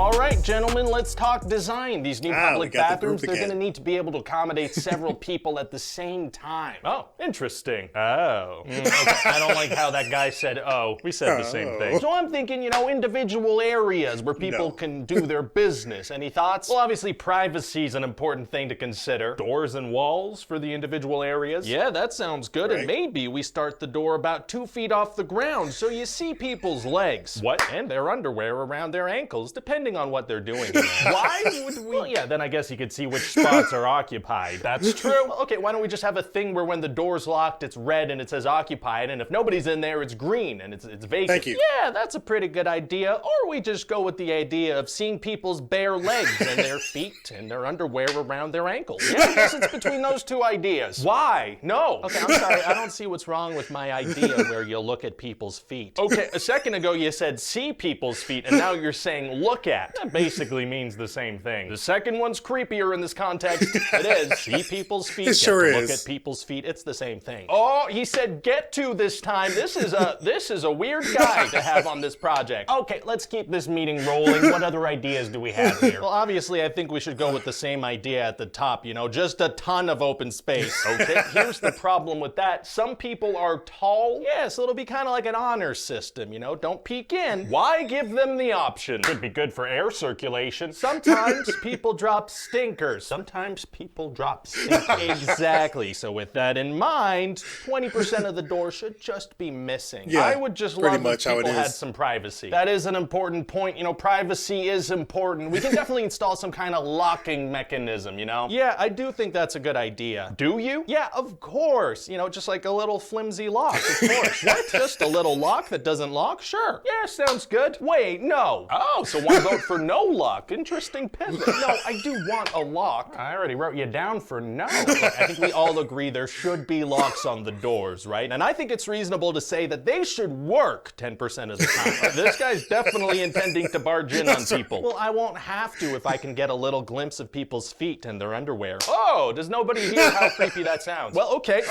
All right, gentlemen, let's talk design. These new public bathrooms, they're going to need to be able to accommodate several people at the same time. Oh, interesting. Oh. Okay. I don't like how that guy said, oh. We said the same thing. So I'm thinking, individual areas where people can do their business. Any thoughts? Well, obviously, privacy is an important thing to consider. Doors and walls for the individual areas. Yeah, that sounds good. Right. And maybe we start the door about 2 feet off the ground so you see people's legs. What? And their underwear around their ankles, depending on what they're doing. Why would we? Well, yeah, then I guess you could see which spots are occupied. That's true. Well, okay, why don't we just have a thing where when the door's locked, it's red and it says occupied, and if nobody's in there, it's green and it's vacant. Thank you. Yeah, that's a pretty good idea. Or we just go with the idea of seeing people's bare legs and their feet and their underwear around their ankles. Yeah, I guess it's between those two ideas. Why? No. Okay, I'm sorry, I don't see what's wrong with my idea where you look at people's feet. Okay, a second ago you said see people's feet, and now you're saying look at. That basically means the same thing. The second one's creepier in this context. It is. See people's feet. It sure is. Look at people's feet. It's the same thing. Oh, he said get to this time. This is a weird guy to have on this project. Okay, let's keep this meeting rolling. What other ideas do we have here? Well, obviously, I think we should go with the same idea at the top, just a ton of open space. Okay, here's the problem with that. Some people are tall. Yeah, so it'll be kind of like an honor system, Don't peek in. Why give them the option? Could be good for air circulation. Sometimes people drop stinkers. Sometimes people drop stinkers. Exactly. So with that in mind, 20% of the door should just be missing. Yeah, I would just love if people had some privacy. That is an important point. Privacy is important. We can definitely install some kind of locking mechanism, Yeah, I do think that's a good idea. Do you? Yeah, of course. Just like a little flimsy lock, of course. What? Just a little lock that doesn't lock? Sure. Yeah, sounds good. Wait, no. Oh, so one vote for no lock. Interesting pivot. No, I do want a lock. I already wrote you down for no. Look, I think we all agree there should be locks on the doors, right? And I think it's reasonable to say that they should work 10% of the time. This guy's definitely intending to barge in on people. Well, I won't have to if I can get a little glimpse of people's feet and their underwear. Oh, does nobody hear how creepy that sounds? Well, okay,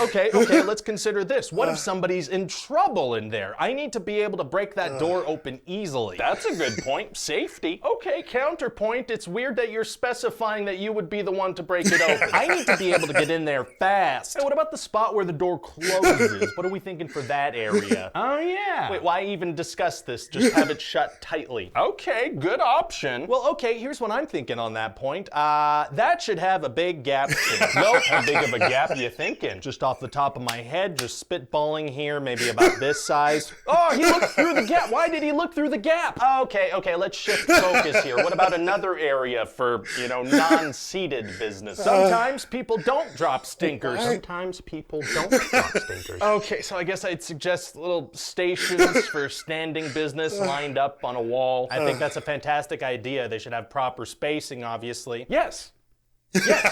let's consider this. What if somebody's in trouble in there? I need to be able to break that door open easily. That's a good point. Safety. Okay, counterpoint. It's weird that you're specifying that you would be the one to break it open. I need to be able to get in there fast. Hey, what about the spot where the door closes? What are we thinking for that area? Oh, yeah. Wait, why even discuss this? Just have it shut tightly. Okay, good option. Well, okay, here's what I'm thinking on that point. That should have a big gap too. Nope, how big of a gap are you thinking? Just off the top of my head, just spitballing here, maybe about this size. Oh, he looked through the gap. Why did he look through the gap? Okay, let's shift focus here. What about another area for, non-seated business? Sometimes people don't drop stinkers. Sometimes people don't drop stinkers. Okay, so I guess I'd suggest little stations for standing business lined up on a wall. I think that's a fantastic idea. They should have proper spacing, obviously. Yes,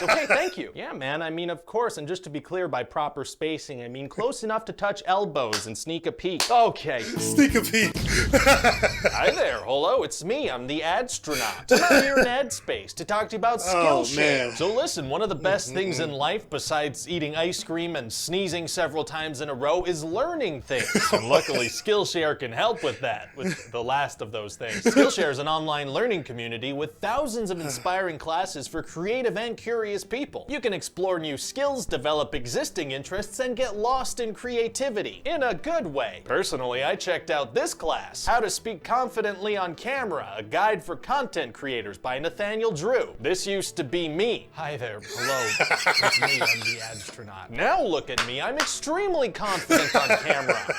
okay, thank you. Yeah, man, I mean, of course, and just to be clear, by proper spacing, I mean close enough to touch elbows and sneak a peek. Okay. Sneak a peek. Hi there, hello, it's me, I'm the Adstronaut. I'm here in AdSpace to talk to you about Skillshare. So listen, one of the best things in life, besides eating ice cream and sneezing several times in a row, is learning things. And luckily, Skillshare can help with that, with the last of those things. Skillshare is an online learning community with thousands of inspiring classes for creative and curious people. You can explore new skills, develop existing interests, and get lost in creativity in a good way. Personally, I checked out this class, How to Speak Confidently on Camera, a guide for content creators by Nathaniel Drew. This used to be me. Hi there, hello, it's me, I'm the Adstronaut. Now look at me, I'm extremely confident on camera.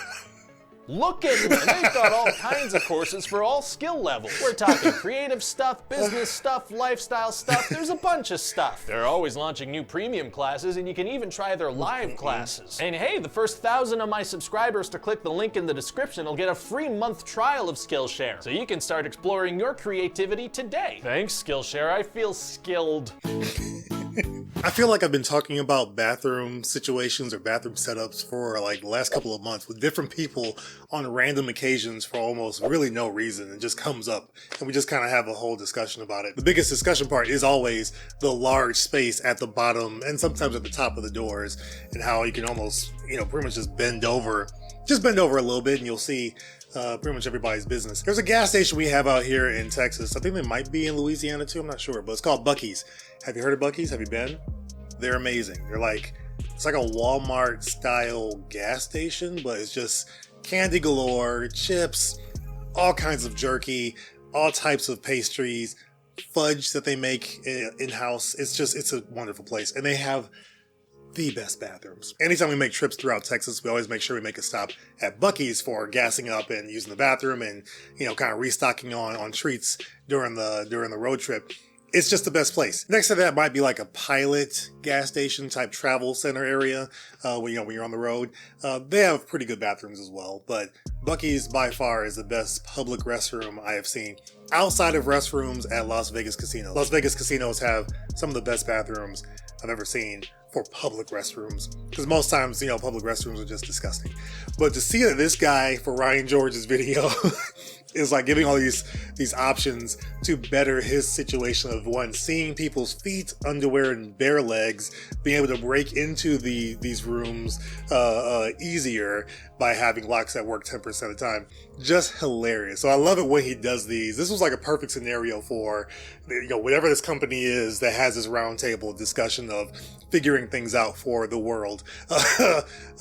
Look at me, and they've got all kinds of courses for all skill levels. We're talking creative stuff, business stuff, lifestyle stuff, there's a bunch of stuff. They're always launching new premium classes, and you can even try their live classes. And hey, the first 1,000 of my subscribers to click the link in the description will get a free month trial of Skillshare, so you can start exploring your creativity today. Thanks, Skillshare, I feel skilled. I feel like I've been talking about bathroom situations or bathroom setups for like the last couple of months with different people on random occasions for almost really no reason. It just comes up and we just kind of have a whole discussion about it. The biggest discussion part is always the large space at the bottom and sometimes at the top of the doors and how you can almost, pretty much just bend over a little bit and you'll see pretty much everybody's business. There's a gas station we have out here in Texas. I think they might be in Louisiana too. I'm not sure, but it's called Buc-ee's. Have you heard of Buc-ee's? Have you been? They're amazing. It's like a Walmart style gas station, but it's just candy galore, chips, all kinds of jerky, all types of pastries, fudge that they make in-house. It's a wonderful place. And they have the best bathrooms. Anytime we make trips throughout Texas, we always make sure we make a stop at Buc-ee's for gassing up and using the bathroom and, kind of restocking on treats during the road trip. It's just the best place. Next to that might be like a pilot gas station type travel center area when you're on the road. They have pretty good bathrooms as well, but Buc-ee's by far is the best public restroom I have seen outside of restrooms at Las Vegas casinos. Las Vegas casinos have some of the best bathrooms I've ever seen for public restrooms, because most times, public restrooms are just disgusting. But to see that this guy for Ryan George's video is like giving all these options to better his situation of one, seeing people's feet, underwear, and bare legs, being able to break into these rooms easier by having locks that work 10% of the time. Just hilarious. So I love it when he does these. This was like a perfect scenario for, whatever this company is that has this roundtable discussion of figuring things out for the world.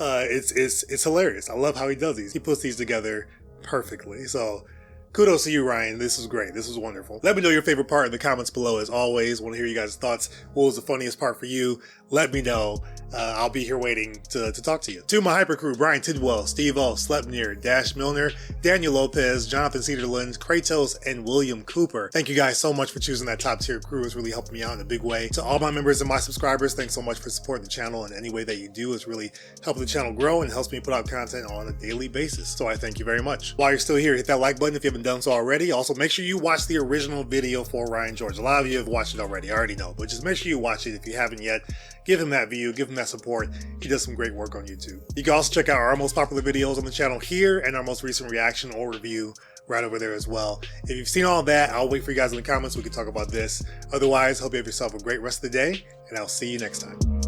It's hilarious. I love how he does these. He puts these together perfectly. So kudos to you, Ryan. This was great. This was wonderful. Let me know your favorite part in the comments below. As always, want to hear you guys' thoughts. What was the funniest part for you? Let me know. I'll be here waiting to talk to you. To my hyper crew, Brian Tidwell, Steve O, Slepnir, Dash Milner, Daniel Lopez, Jonathan Cedarland, Kratos, and William Cooper. Thank you guys so much for choosing that top tier crew. It's really helping me out in a big way. To all my members and my subscribers, thanks so much for supporting the channel in any way that you do. It's really helping the channel grow and helps me put out content on a daily basis. So I thank you very much. While you're still here, hit that like button if you haven't done so already. Also, make sure you watch the original video for Ryan George. A lot of you have watched it already. I already know, but just make sure you watch it if you haven't yet. Give him that view, give him that support. He does some great work on YouTube. You can also check out our most popular videos on the channel here and our most recent reaction or review right over there as well. If you've seen all that, I'll wait for you guys in the comments. We can talk about this. Otherwise, hope you have yourself a great rest of the day, and I'll see you next time.